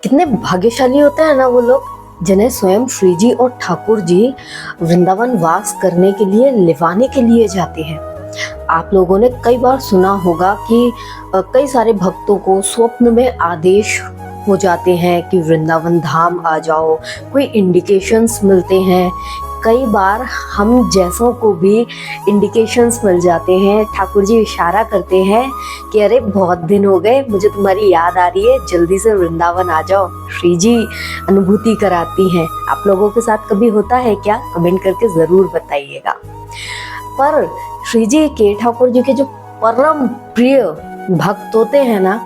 कितने भाग्यशाली होते हैं ना वो लोग जिन्हें स्वयं श्री जी और ठाकुर जी वृंदावन वास करने के लिए लिवाने के लिए जाते हैं। आप लोगों ने कई बार सुना होगा कि कई सारे भक्तों को स्वप्न में आदेश हो जाते हैं कि वृंदावन धाम आ जाओ, कोई इंडिकेशंस मिलते हैं। कई बार हम जैसों को भी इंडिकेशंस मिल जाते हैं, ठाकुर जी इशारा करते हैं कि अरे बहुत दिन हो गए, मुझे तुम्हारी याद आ रही है, जल्दी से वृंदावन आ जाओ। श्री जी अनुभूति कराती हैं। आप लोगों के साथ कभी होता है क्या? कमेंट करके ज़रूर बताइएगा। पर श्री जी के, ठाकुर जी के जो परम प्रिय भक्त होते हैं ना,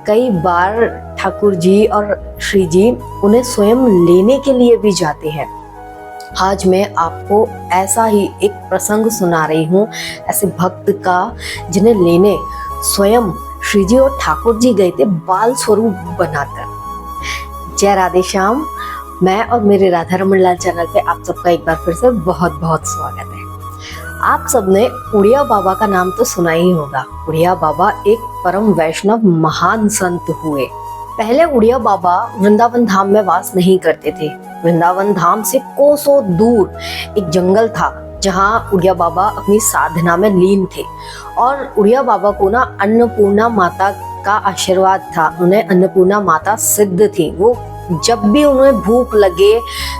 कई बार ठाकुर जी और श्री जी उन्हें स्वयं लेने के लिए भी जाते हैं। आज मैं आपको ऐसा ही एक प्रसंग सुना रही हूँ, ऐसे भक्त का जिन्हें लेने स्वयं श्री जी और ठाकुर जी गए थे बाल स्वरूप बनाकर। जय राधे श्याम। मैं और मेरे राधा रमन लाल चैनल पे आप सबका एक बार फिर से बहुत बहुत स्वागत है। आप सबने उड़िया बाबा का नाम तो सुना ही होगा। उड़िया बाबा एक परम वैष्णव महान संत हुए। पहले उड़िया बाबा वृंदावन धाम में वास नहीं करते थे। वृंदावन धाम से कोसों दूर एक जंगल था जहाँ उड़िया बाबा अपनी साधना में लीन थे। और उड़िया बाबा को ना अन्नपूर्णा माता का आशीर्वाद था। उन्हें अन्नपूर्णा माता सिद्ध थी। वो जब भी उन्हें भूख लगे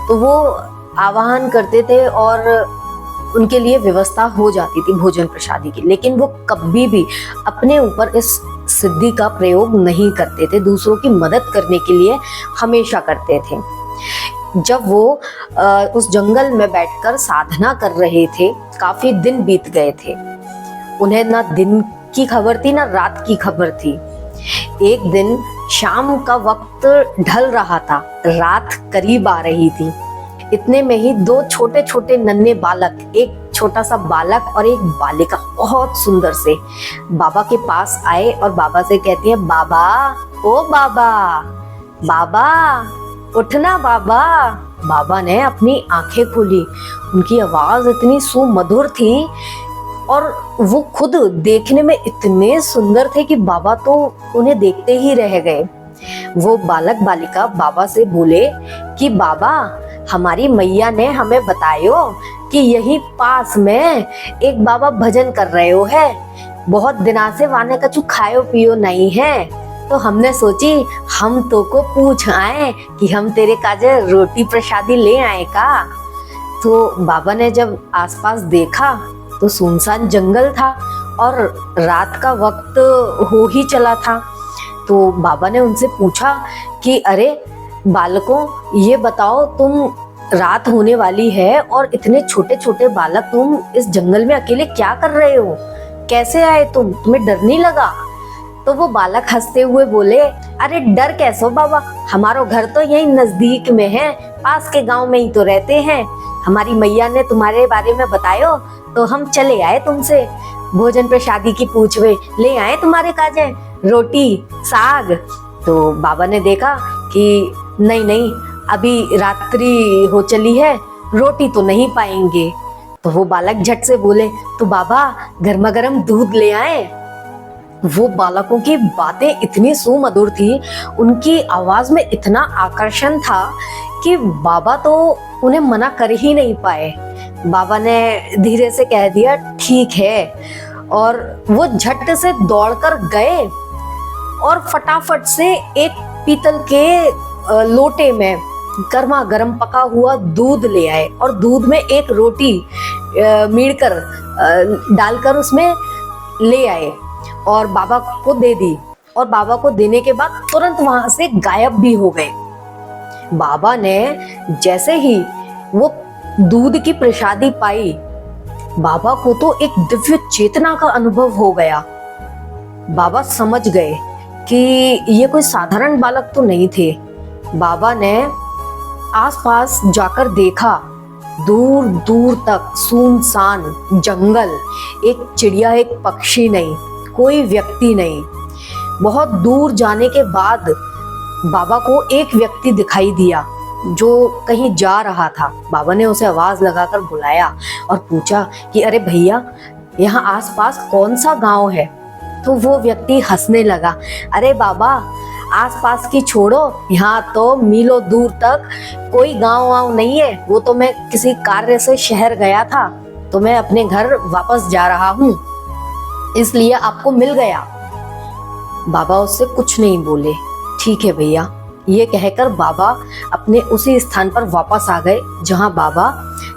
तो वो आवाहन करते थे और उनके लिए व्यवस्था हो जाती थी भोजन प्रसादी की। लेकिन वो कभी भी अपने ऊपर इस सिद्धि का प्रयोग नहीं करते थे, दूसरों की मदद करने के लिए हमेशा करते थे। जब वो उस जंगल में बैठकर साधना कर रहे थे, काफी दिन बीत गए थे। उन्हें ना दिन की खबर थी ना रात की खबर थी। एक दिन शाम का वक्त ढल रहा था, रात करीब आ रही थी। इतने में ही दो छोटे छोटे नन्हे बालक, एक छोटा सा बालक और एक बालिका, बहुत सुंदर से बाबा के पास आए और बाबा से कहती है, बाबा, ओ बाबा, बाबा उठना बाबा। बाबा ने अपनी आंखें खोली। उनकी आवाज इतनी सुमधुर थी और वो खुद देखने में इतने सुंदर थे कि बाबा तो उन्हें देखते ही रह गए। वो बालक बालिका बाबा से बोले कि बाबा, हमारी मैया ने हमें बतायो कि यही पास में एक बाबा भजन कर रहे हो है। बहुत दिना से वाने कछु खायो पियो नहीं है, तो हमने सोची हम तो को पूछ आए कि हम तेरे काजे रोटी प्रसादी ले आए का। तो बाबा ने जब आसपास देखा तो सुनसान जंगल था और रात का वक्त हो ही चला था। तो बाबा ने उनसे पूछा कि अरे बालकों, ये बताओ, तुम रात होने वाली है और इतने छोटे छोटे बालक तुम इस जंगल में अकेले क्या कर रहे हो? कैसे आए तुम? तुम्हें डर नहीं लगा? तो वो बालक हंसते हुए बोले, अरे डर कैसो बाबा, हमारो घर तो यही नजदीक में है, पास के गांव में ही तो रहते हैं। हमारी मैया ने तुम्हारे बारे में बतायो तो हम चले आए तुमसे भोजन प्रसादी की पूछवे ले आए तुम्हारे काजे रोटी साग। तो बाबा ने देखा कि नहीं नहीं, अभी रात्रि हो चली है, रोटी तो नहीं पाएंगे। तो वो बालक झट से बोले, तो बाबा गर्मा गर्म दूध ले आए। वो बालकों की बातें इतनी सुमधुर थी, उनकी आवाज में इतना आकर्षण था कि बाबा तो उन्हें मना कर ही नहीं पाए। बाबा ने धीरे से कह दिया, ठीक है। और वो झट से दौड़कर गए और फटाफट से एक पीतल के लोटे में गर्मा गर्म पका हुआ दूध ले आए और दूध में एक रोटी मीड़कर डालकर उसमें ले आए और बाबा को दे दी। और बाबा को देने के बाद तुरंत वहां से गायब भी हो गए। बाबा ने जैसे ही वो दूध की प्रसादी पाई, बाबा को तो एक दिव्य चेतना का अनुभव हो गया। बाबा समझ गए कि ये कोई साधारण बालक तो नहीं थे। बाबा ने आसपास जाकर देखा, दूर दूर तक सुनसान जंगल, एक चिड़िया एक पक्षी नहीं, कोई व्यक्ति नहीं। बहुत दूर जाने के बाद बाबा को एक व्यक्ति दिखाई दिया जो कहीं जा रहा था। बाबा ने उसे आवाज लगाकर बुलाया और पूछा कि अरे भैया, यहाँ आसपास कौन सा गांव है? तो वो व्यक्ति हंसने लगा, अरे बाबा, आसपास की छोड़ो, यहाँ तो मीलों दूर तक कोई गांव वाँव नहीं है। वो तो मैं किसी कार्य से शहर गया था, तो मैं अपने घर वापस जा रहा हूँ, इसलिए आपको मिल गया। बाबा उससे कुछ नहीं बोले। ठीक है भैया, ये कहकर बाबा अपने उसी स्थान पर वापस आ गए जहाँ बाबा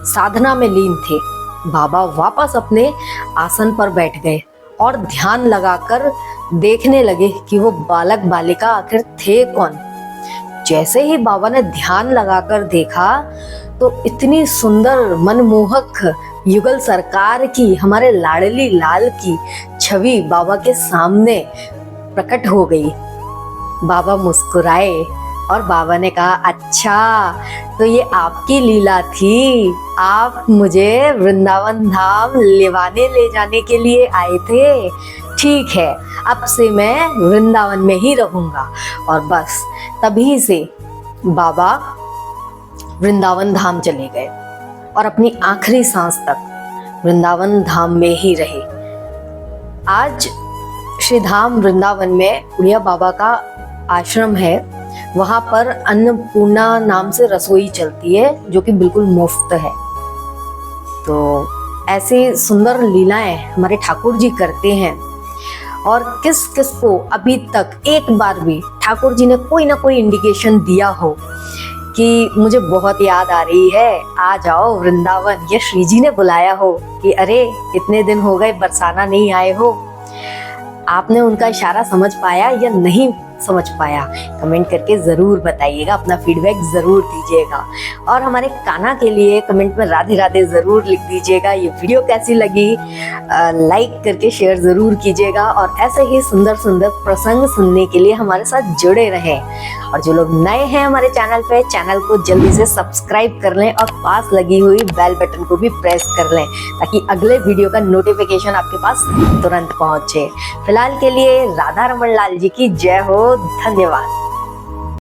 साधना में लीन थे। बाबा वापस अपने आसन पर बैठ गए और ध्यान लगाकर देखने लगे कि वो बालक बालिका आखिर थे कौन। जैसे ही बाबा ने ध्यान लगाकर देखा तो इतनी सुंदर मनमोहक युगल सरकार की, हमारे लाडली लाल की छवि बाबा के सामने प्रकट हो गई। बाबा मुस्कुराए और बाबा ने कहा, अच्छा तो ये आपकी लीला थी, आप मुझे वृंदावन धाम लिवाने ले जाने के लिए आए थे। ठीक है, अब से मैं वृंदावन में ही रहूंगा। और बस तभी से बाबा वृंदावन धाम चले गए और अपनी आखिरी सांस तक वृंदावन धाम में ही रहे। आज श्री धाम वृंदावन में उड़िया बाबा का आश्रम है। वहां पर अन्नपूर्णा नाम से रसोई चलती है जो कि बिल्कुल मुफ्त है। तो ऐसी सुंदर लीलाएं हमारे ठाकुर जी करते हैं। और किस किस को अभी तक एक बार भी ठाकुर जी ने कोई ना कोई इंडिकेशन दिया हो कि मुझे बहुत याद आ रही है, आ जाओ वृंदावन, या श्री जी ने बुलाया हो कि अरे इतने दिन हो गए बरसाना नहीं आए हो, आपने उनका इशारा समझ पाया या नहीं समझ पाया, कमेंट करके ज़रूर बताइएगा, अपना फीडबैक ज़रूर दीजिएगा। और हमारे कान्हा के लिए कमेंट में राधे राधे ज़रूर लिख दीजिएगा। ये वीडियो कैसी लगी लाइक करके शेयर ज़रूर कीजिएगा। और ऐसे ही सुंदर सुंदर प्रसंग सुनने के लिए हमारे साथ जुड़े रहें। और जो लोग नए हैं हमारे चैनल पे, चैनल को जल्दी से सब्सक्राइब कर लें और पास लगी हुई बेल बटन को भी प्रेस कर लें ताकि अगले वीडियो का नोटिफिकेशन आपके पास तुरंत पहुंचे। फिलहाल के लिए राधा रमन लाल जी की जय हो। धन्यवाद।